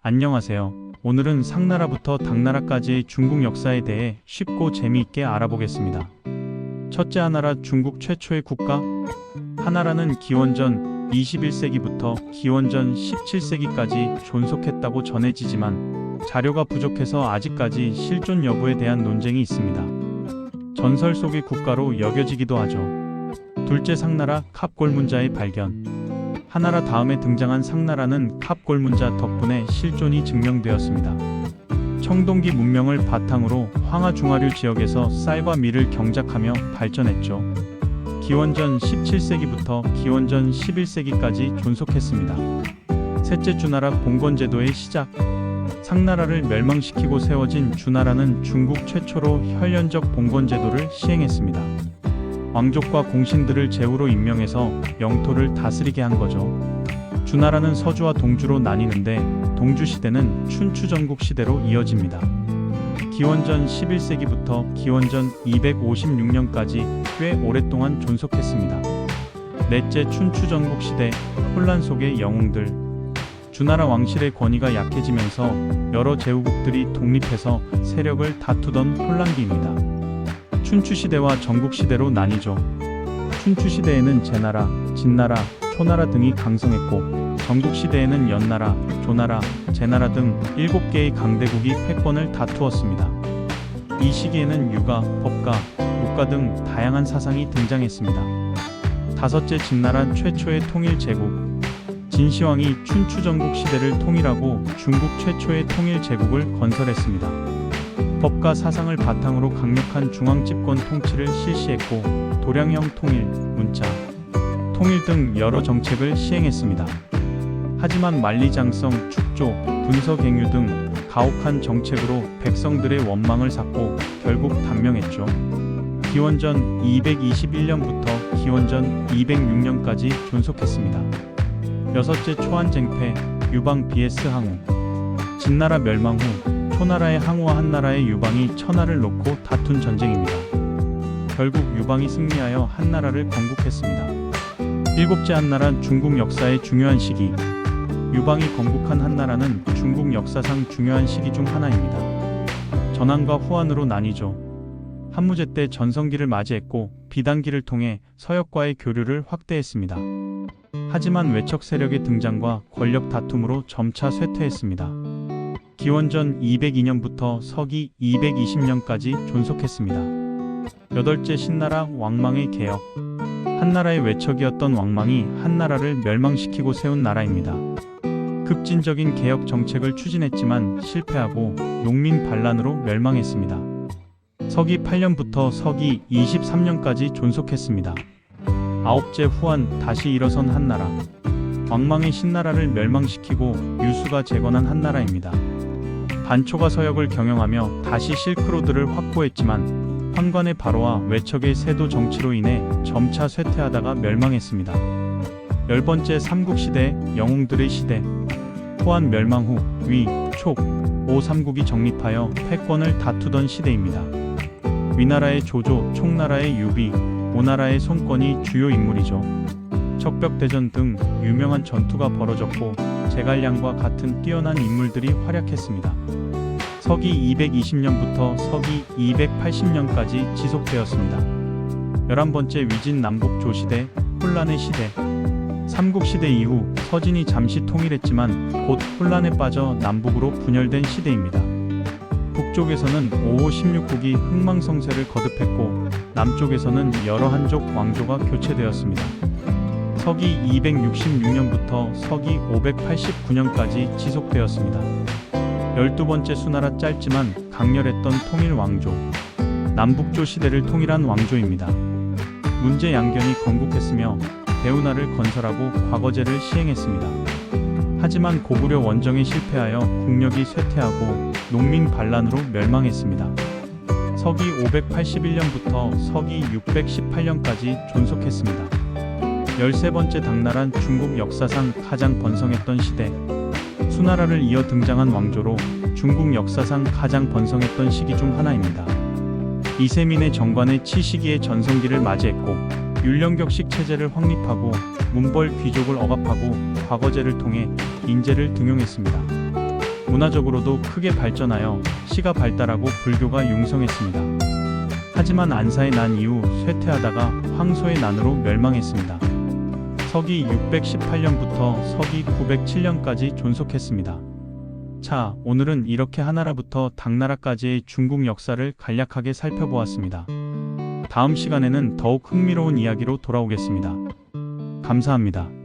안녕하세요. 오늘은 상나라부터 당나라까지의 중국 역사에 대해 쉽고 재미있게 알아보겠습니다. 첫째, 하나라, 중국 최초의 국가. 하나라는 기원전 21세기부터 기원전 17세기까지 존속했다고 전해지지만 자료가 부족해서 아직까지 실존 여부에 대한 논쟁이 있습니다. 전설 속의 국가로 여겨지기도 하죠. 둘째, 상나라, 갑골문자의 발견. 하나라 다음에 등장한 상나라는 갑골문자 덕분에 실존이 증명되었습니다. 청동기 문명을 바탕으로 황하-중하류 지역에서 쌀과 밀을 경작하며 발전했죠. 기원전 17세기부터 기원전 11세기까지 존속했습니다. 셋째, 주나라, 봉건제도의 시작. 상나라를 멸망시키고 세워진 주나라는 중국 최초로 혈연적 봉건제도를 시행했습니다. 왕족과 공신들을 제후로 임명해서 영토를 다스리게 한 거죠. 주나라는 서주와 동주로 나뉘는데 동주 시대는 춘추 전국 시대로 이어집니다. 기원전 11세기부터 기원전 256년까지 꽤 오랫동안 존속했습니다. 넷째, 춘추 전국 시대, 혼란 속의 영웅들. 주나라 왕실의 권위가 약해지면서 여러 제후국들이 독립해서 세력을 다투던 혼란기입니다. 춘추시대와 전국시대로 나뉘죠. 춘추시대에는 제나라, 진나라, 초나라 등이 강성했고 전국시대에는 연나라, 조나라, 제나라 등 7개의 강대국이 패권을 다투었습니다. 이 시기에는 유가, 법가, 무가 등 다양한 사상이 등장했습니다. 다섯째, 진나라, 최초의 통일제국. 진시황이 춘추 전국시대를 통일하고 중국 최초의 통일제국을 건설했습니다. 법가 사상을 바탕으로 강력한 중앙집권 통치를 실시했고 도량형 통일, 문자 통일 등 여러 정책을 시행했습니다. 하지만 만리장성, 축조, 분서갱유 등 가혹한 정책으로 백성들의 원망을 샀고 결국 단명했죠. 기원전 221년부터 기원전 206년까지 존속했습니다. 여섯째, 초안쟁패, 유방 vs 항우. 진나라 멸망 후 초나라의 항우와 한나라의 유방이 천하를 놓고 다툰 전쟁입니다. 결국 유방이 승리하여 한나라를 건국했습니다. 일곱째, 한나라, 중국 역사의 중요한 시기. 유방이 건국한 한나라는 중국 역사상 중요한 시기 중 하나입니다. 전한과 후한으로 나뉘죠. 한무제 때 전성기를 맞이했고 비단기를 통해 서역과의 교류를 확대했습니다. 하지만 외척 세력의 등장과 권력 다툼으로 점차 쇠퇴했습니다. 기원전 202년부터 서기 220년까지 존속했습니다. 여덟째, 신나라, 왕망의 개혁. 한나라의 외척이었던 왕망이 한나라를 멸망시키고 세운 나라입니다. 급진적인 개혁 정책을 추진했지만 실패하고 농민 반란으로 멸망했습니다. 서기 8년부터 서기 23년까지 존속했습니다. 아홉째, 후한, 다시 일어선 한나라. 왕망의 신나라를 멸망시키고 유수가 재건한 한나라입니다. 반초가 서역을 경영하며 다시 실크로드를 확보했지만 환관의 발호와 외척의 세도 정치로 인해 점차 쇠퇴하다가 멸망했습니다. 열번째, 삼국시대, 영웅들의 시대. 후한 멸망 후 위, 촉, 오 삼국이 정립하여 패권을 다투던 시대입니다. 위나라의 조조, 촉나라의 유비, 오나라의 손권이 주요 인물이죠. 척벽대전 등 유명한 전투가 벌어졌고 제갈량과 같은 뛰어난 인물들이 활약했습니다. 서기 220년부터 서기 280년까지 지속되었습니다. 11번째, 위진 남북 조시대, 혼란의 시대. 삼국시대 이후 서진이 잠시 통일했지만 곧 혼란에 빠져 남북으로 분열된 시대입니다. 북쪽에서는 5호 16국이 흥망성쇠를 거듭했고 남쪽에서는 여러 한족 왕조가 교체되었습니다. 서기 266년부터 서기 589년까지 지속되었습니다. 12번째, 수나라, 짧지만 강렬했던 통일 왕조. 남북조 시대를 통일한 왕조입니다. 문제 양견이 건국했으며 대운하를 건설하고 과거제를 시행했습니다. 하지만 고구려 원정에 실패하여 국력이 쇠퇴하고 농민 반란으로 멸망했습니다. 서기 581년부터 서기 618년까지 존속했습니다. 13번째, 당나라, 중국 역사상 가장 번성했던 시대. 수나라를 이어 등장한 왕조로 중국 역사상 가장 번성했던 시기 중 하나입니다. 이세민의 정관의 치시기의 전성기를 맞이했고 율령격식 체제를 확립하고 문벌 귀족을 억압하고 과거제를 통해 인재를 등용했습니다. 문화적으로도 크게 발전하여 시가 발달하고 불교가 융성했습니다. 하지만 안사의 난 이후 쇠퇴하다가 황소의 난으로 멸망했습니다. 서기 618년부터 서기 907년까지 존속했습니다. 자, 오늘은 이렇게 하나라부터 당나라까지의 중국 역사를 간략하게 살펴보았습니다. 다음 시간에는 더욱 흥미로운 이야기로 돌아오겠습니다. 감사합니다.